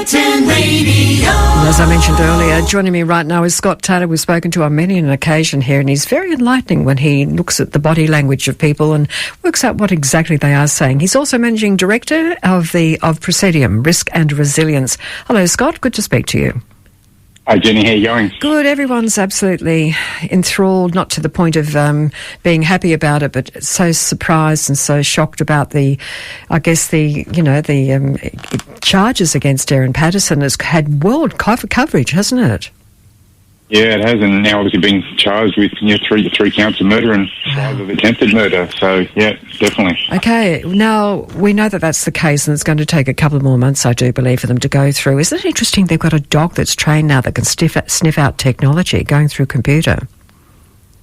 Curtin Radio. As I mentioned earlier, joining me right now is Scott Taylor. We've spoken to on many an occasion here, and he's very enlightening when he looks at the body language of people and works out what exactly they are saying. He's also managing director of Presidium, Risk and Resilience. Hello, Scott. Good to speak to you. Hi, Jenny. How are you going? Good. Everyone's absolutely enthralled, not to the point of being happy about it, but so surprised and so shocked about the charges against Erin Patterson. Has had world coverage, hasn't it? Yeah, it has, and now obviously being charged with three counts of murder and 5 of attempted murder. So, yeah, definitely. Okay, now we know that that's the case, and it's going to take a couple more months, I do believe, for them to go through. Isn't it interesting they've got a dog that's trained now that can sniff out technology going through computer?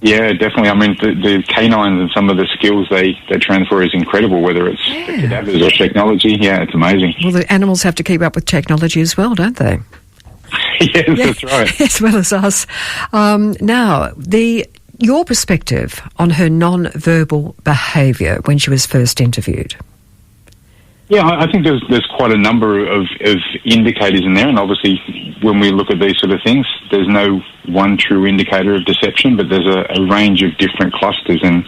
Yeah, definitely. I mean, the canines and some of the skills they transfer is incredible, whether it's cadavers or technology. Yeah, it's amazing. Well, the animals have to keep up with technology as well, don't they? Yes, that's right. As well as us. Now, your perspective on her non-verbal behaviour when she was first interviewed. Yeah, I think there's quite a number of indicators in there, and obviously when we look at these sort of things, there's no one true indicator of deception, but there's a range of different clusters, and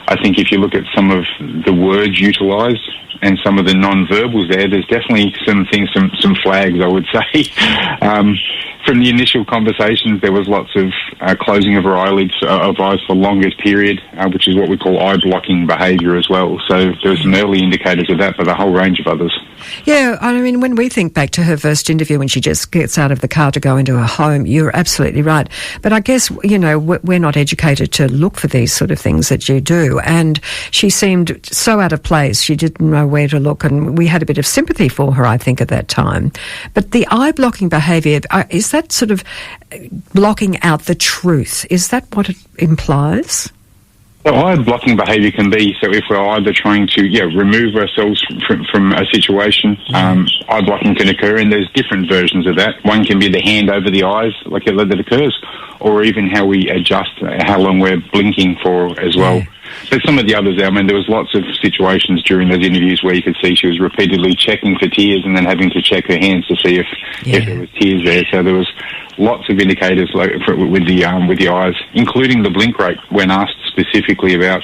I think if you look at some of the words utilised and some of the non-verbals there's definitely some things, some flags, I would say. From the initial conversations, there was lots of closing of her eyelids, of eyes for longest period, which is what we call eye-blocking behaviour as well. So there were some early indicators of that, but a whole range of others. Yeah, I mean, when we think back to her first interview when she just gets out of the car to go into her home, you're absolutely right. But I guess, we're not educated to look for these sort of things that you do. And she seemed so out of place. She didn't know where to look, and we had a bit of sympathy for her, I think, at that time. But the eye-blocking behaviour, is that sort of blocking out the truth? Is that what it implies? So eye-blocking behaviour can be, so if we're either trying to remove ourselves from a situation, eye-blocking can occur, and there's different versions of that. One can be the hand over the eyes, like that occurs, or even how we adjust how long we're blinking for as well. Yeah. But some of the others, I mean, there was lots of situations during those interviews where you could see she was repeatedly checking for tears and then having to check her hands to see if there was tears there. So there was lots of indicators with the eyes, including the blink rate. When asked specifically about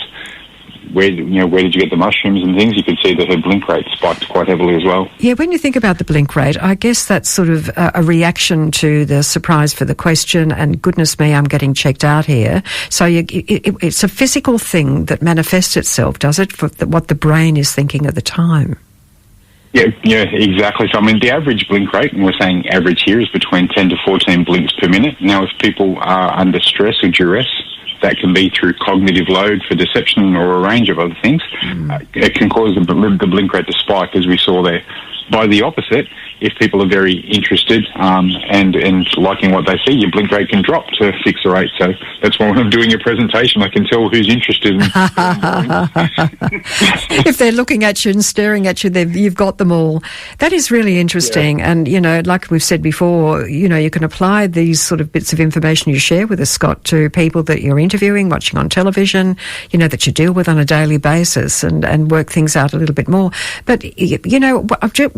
where did you get the mushrooms and things, you could see that her blink rate spiked quite heavily as well. Yeah, when you think about the blink rate, I guess that's sort of a reaction to the surprise for the question and goodness me, I'm getting checked out here. So it's a physical thing that manifests itself, does it, for what the brain is thinking at the time? Yeah, exactly. So, I mean, the average blink rate, and we're saying average here, is between 10 to 14 blinks per minute. Now, if people are under stress or duress, that can be through cognitive load for deception or a range of other things. It can cause the blink rate to spike, as we saw there. By the opposite, if people are very interested and liking what they see, your blink rate can drop to 6 or 8. So that's why when I'm doing a presentation, I can tell who's interested. If they're looking at you and staring at you, you've got them all. That is really interesting. Yeah. And, like we've said before, you can apply these sort of bits of information you share with us, Scott, to people that you're interviewing, watching on television, that you deal with on a daily basis and work things out a little bit more. But,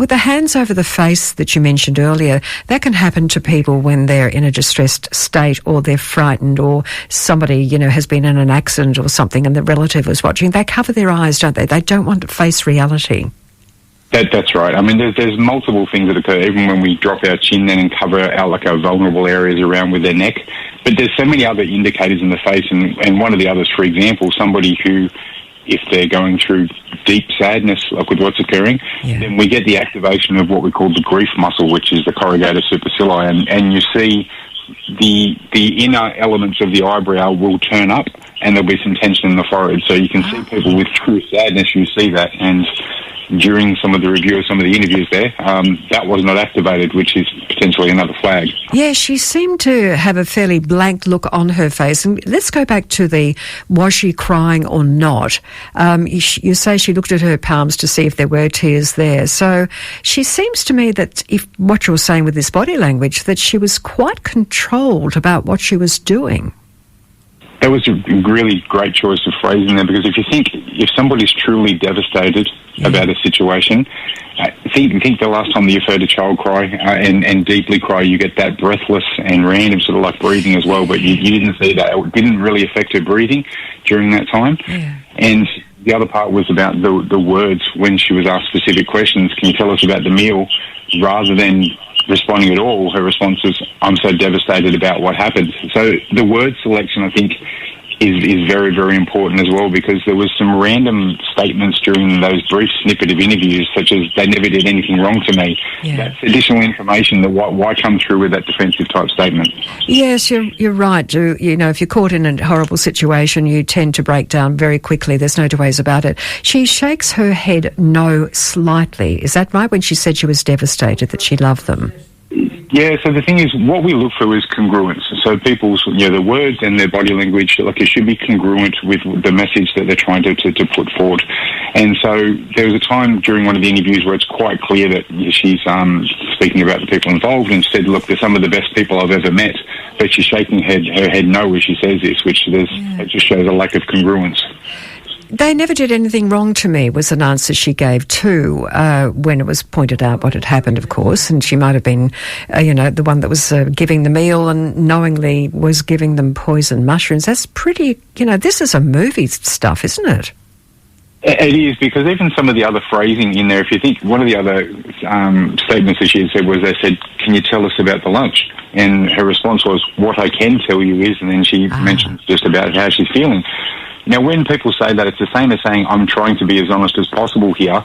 with the hands over the face that you mentioned earlier, that can happen to people when they're in a distressed state or they're frightened or somebody, has been in an accident or something and the relative is watching. They cover their eyes, don't they? They don't want to face reality. That's right. I mean, there's multiple things that occur, even when we drop our chin then and cover our vulnerable areas around with their neck. But there's so many other indicators in the face, and one of the others, for example, somebody who, if they're going through deep sadness, like with what's occurring, then we get the activation of what we call the grief muscle, which is the corrugator supercilii, and you see the inner elements of the eyebrow will turn up, and there'll be some tension in the forehead. So you can see people with true sadness, you see that, and during some of the review of some of the interviews there, that was not activated, which is potentially another flag. Yeah, she seemed to have a fairly blank look on her face. And let's go back to was she crying or not? You say she looked at her palms to see if there were tears there. So she seems to me that if what you're saying with this body language, that she was quite controlled about what she was doing. That was a really great choice of phrasing there, because if somebody's truly devastated about a situation, think the last time you've heard a child cry and deeply cry, you get that breathless and random sort of like breathing as well, but you didn't see that. It didn't really affect her breathing during that time. Yeah. And the other part was about the words when she was asked specific questions. Can you tell us about the meal? Rather than responding at all, her response was, I'm so devastated about what happened. So the word selection, I think, is very, very important as well, because there was some random statements during those brief snippet of interviews, such as, they never did anything wrong to me. Yeah. That's additional information that why come through with that defensive type statement? Yes, you're right. You know, if you're caught in a horrible situation, you tend to break down very quickly. There's no two ways about it. She shakes her head no slightly. Is that right, when she said she was devastated, that she loved them? Yeah, so the thing is, what we look for is congruence. So people's, the words and their body language, it should be congruent with the message that they're trying to put forward. And so there was a time during one of the interviews where it's quite clear that she's speaking about the people involved and said, look, they're some of the best people I've ever met, but she's shaking her head no as she says this, which it just shows a lack of congruence. They never did anything wrong to me was an answer she gave too, when it was pointed out what had happened, of course, and she might have been, the one that was giving the meal and knowingly was giving them poisoned mushrooms. That's pretty, this is a movie stuff, isn't it? It is, because even some of the other phrasing in there, if you think, one of the other statements that she had said was, they said, can you tell us about the lunch? And her response was, what I can tell you is, and then she mentioned just about how she's feeling. Now, when people say that, it's the same as saying, I'm trying to be as honest as possible here.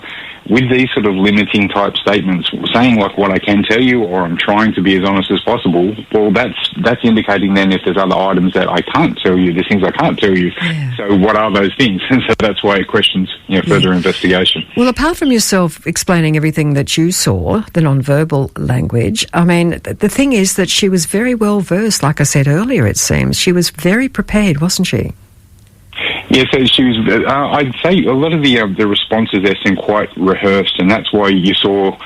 With these sort of limiting type statements, saying like what I can tell you, or I'm trying to be as honest as possible, well, that's indicating then if there's other items that I can't tell you, there's things I can't tell you. Yeah. So what are those things? And so that's why it questions further investigation. Well, apart from yourself explaining everything that you saw, the non-verbal language, I mean, the thing is that she was very well versed, like I said earlier, it seems. She was very prepared, wasn't she? Yeah, so she was, I'd say a lot of the responses there seem quite rehearsed, and that's why you saw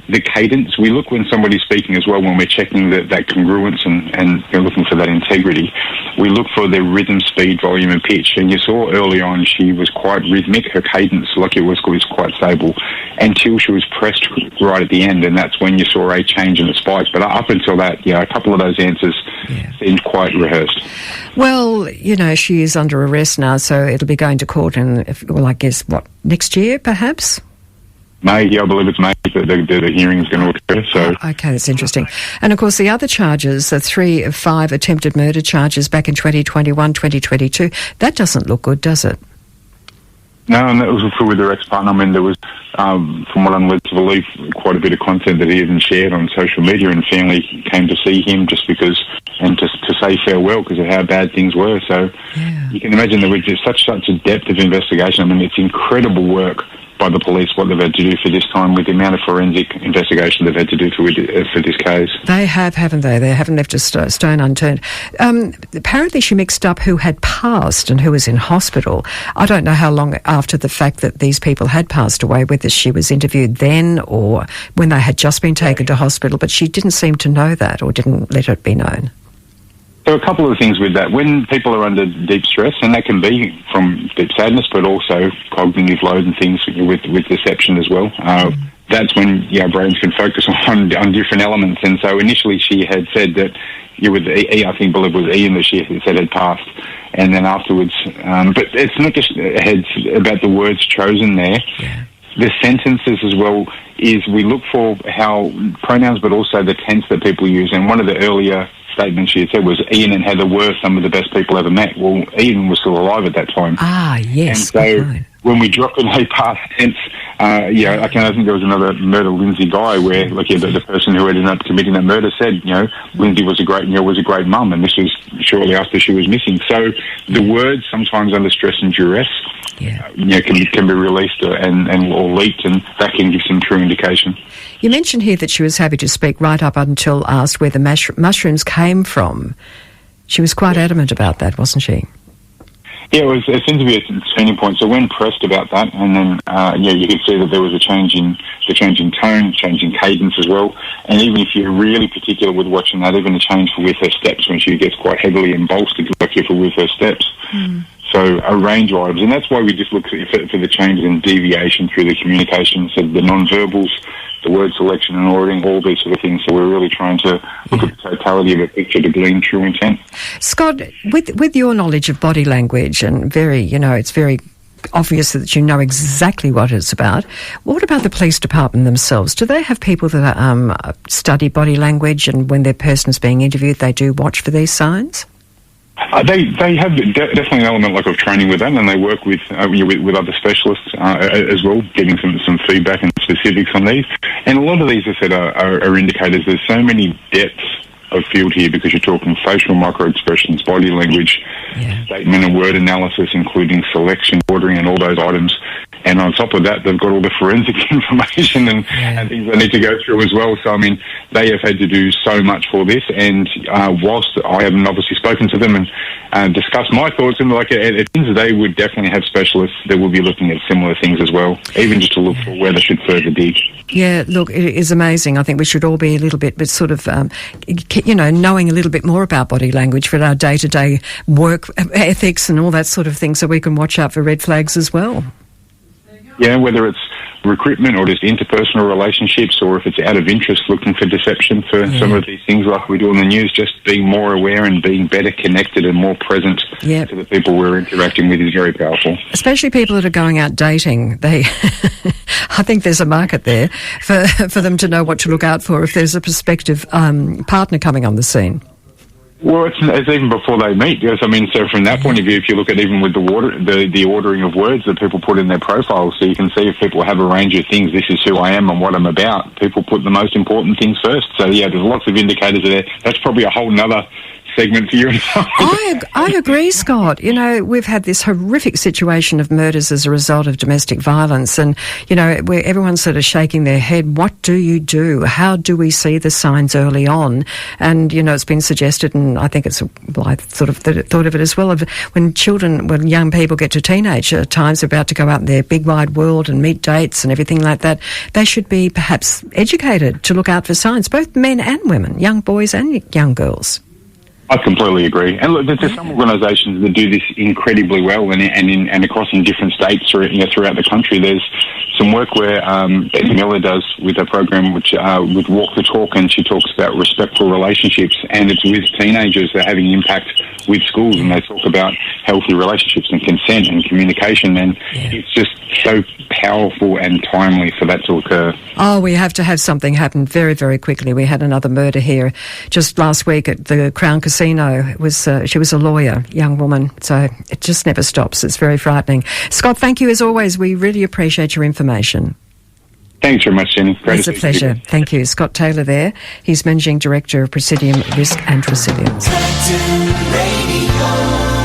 the cadence. We look when somebody's speaking as well, when we're checking that congruence and looking for that integrity. We look for their rhythm, speed, volume and pitch, and you saw early on she was quite rhythmic. Her cadence, like it was quite stable, until she was pressed right at the end, and that's when you saw a change in the spike. But up until that, a couple of those answers seemed quite rehearsed. Well, she is under arrest now, so it'll be going to court in, I guess, next year, perhaps? May, I believe it's May that the hearing is going to occur. So. Okay, that's interesting. And, of course, the other charges, the 3 of 5 attempted murder charges back in 2021, 2022, that doesn't look good, does it? No, and that was with her ex-partner. I mean, there was, from what I'm led to believe, quite a bit of content that he even shared on social media, and family came to see him just because, and to say farewell because of how bad things were. So you can imagine there was just such a depth of investigation. I mean, it's incredible work by the police, what they've had to do for this time, with the amount of forensic investigation they've had to do for this case. They have, haven't they? They haven't left a stone unturned. Apparently she mixed up who had passed and who was in hospital. I don't know how long after the fact that these people had passed away, whether she was interviewed then or when they had just been taken to hospital, but she didn't seem to know that, or didn't let it be known. There are a couple of things with that. When people are under deep stress, and that can be from deep sadness, but also cognitive load and things with deception as well, that's when brains can focus on different elements. And so initially she had said that with I think believe it was Ian that she said had passed, and then afterwards, but it's not just about the words chosen there. Yeah. The sentences as well is we look for how pronouns, but also the tense that people use. And one of the earlier statements she had said was Ian and Heather were some of the best people ever met. Well, Ian was still alive at that time. Ah, yes. And so when we drop in a past tense, I think there was another murder, Lindsay Guy, where the person who ended up committing that murder said, Lindsay was a great mum, and this was shortly after she was missing. So the words sometimes under stress and duress, can be released or leaked, and that can give some true indication. You mentioned here that she was happy to speak right up until asked where the mushrooms came from. She was quite adamant about that, wasn't she? Yeah, it seemed to be a turning point. So when pressed about that, and then you could see that there was a change in tone, change in cadence as well. And even if you're really particular with watching that, even a change with her steps when she gets quite heavily embolstered, be careful with her steps. So a range of items. And that's why we just look for the changes in deviation through the communication, so the non-verbals, the word selection and ordering, all these sort of things. So we're really trying to look at the totality of a picture to glean true intent. Scott, with your knowledge of body language, and it's very obvious that you know exactly what it's about. What about the police department themselves? Do they have people that study body language, and when their person is being interviewed, they do watch for these signs? They have definitely an element of training with that, and they work with other specialists as well, getting some feedback and specifics on these. And a lot of these, as I said, are indicators. There's so many depths of field here because you're talking facial micro-expressions, body language, statement and word analysis, including selection, ordering, and all those items. And on top of that, they've got all the forensic information and things they need to go through as well. So, I mean, they have had to do so much for this. And whilst I haven't obviously spoken to them and discussed my thoughts, and they would definitely have specialists that will be looking at similar things as well, even just to look for where they should further dig. Yeah, look, it is amazing. I think we should all be a little bit, but sort of, knowing a little bit more about body language for our day-to-day work ethics and all that sort of thing, so we can watch out for red flags as well. Yeah, whether it's recruitment or just interpersonal relationships, or if it's out of interest, looking for deception for some of these things like we do in the news, just being more aware and being better connected and more present to the people we're interacting with is very powerful. Especially people that are going out dating. I think there's a market there for them to know what to look out for if there's a prospective partner coming on the scene. Well, it's even before they meet. Yes, I mean, so from that point of view, if you look at even with the ordering of words that people put in their profiles, so you can see if people have a range of things, this is who I am and what I'm about, people put the most important things first. So, yeah, there's lots of indicators there. That's probably a whole nother segment for you. I agree, Scott. We've had this horrific situation of murders as a result of domestic violence, and, where everyone's sort of shaking their head. What do you do? How do we see the signs early on? And, it's been suggested, and I think I sort of thought of it as well, of when young people get to teenage times, about to go out in their big wide world and meet dates and everything like that, they should be perhaps educated to look out for signs, both men and women, young boys and young girls. I completely agree. And look, there's some organisations that do this incredibly well, and across in different states throughout the country. There's some work where Betty Miller does with a program with Walk the Talk, and she talks about respectful relationships, and it's with teenagers that are having impact with schools, and they talk about healthy relationships and consent and communication, and it's just so powerful and timely for that to occur. Oh, we have to have something happen very, very quickly. We had another murder here just last week at the Crown Casino. She was a lawyer, young woman, so it just never stops. It's very frightening. Scott, thank you as always. We really appreciate your information. Thanks very much, Jenny. It's a pleasure. Thank you. Scott Taylor there. He's Managing Director of Presidium Risk and Resilience. Curtin Radio.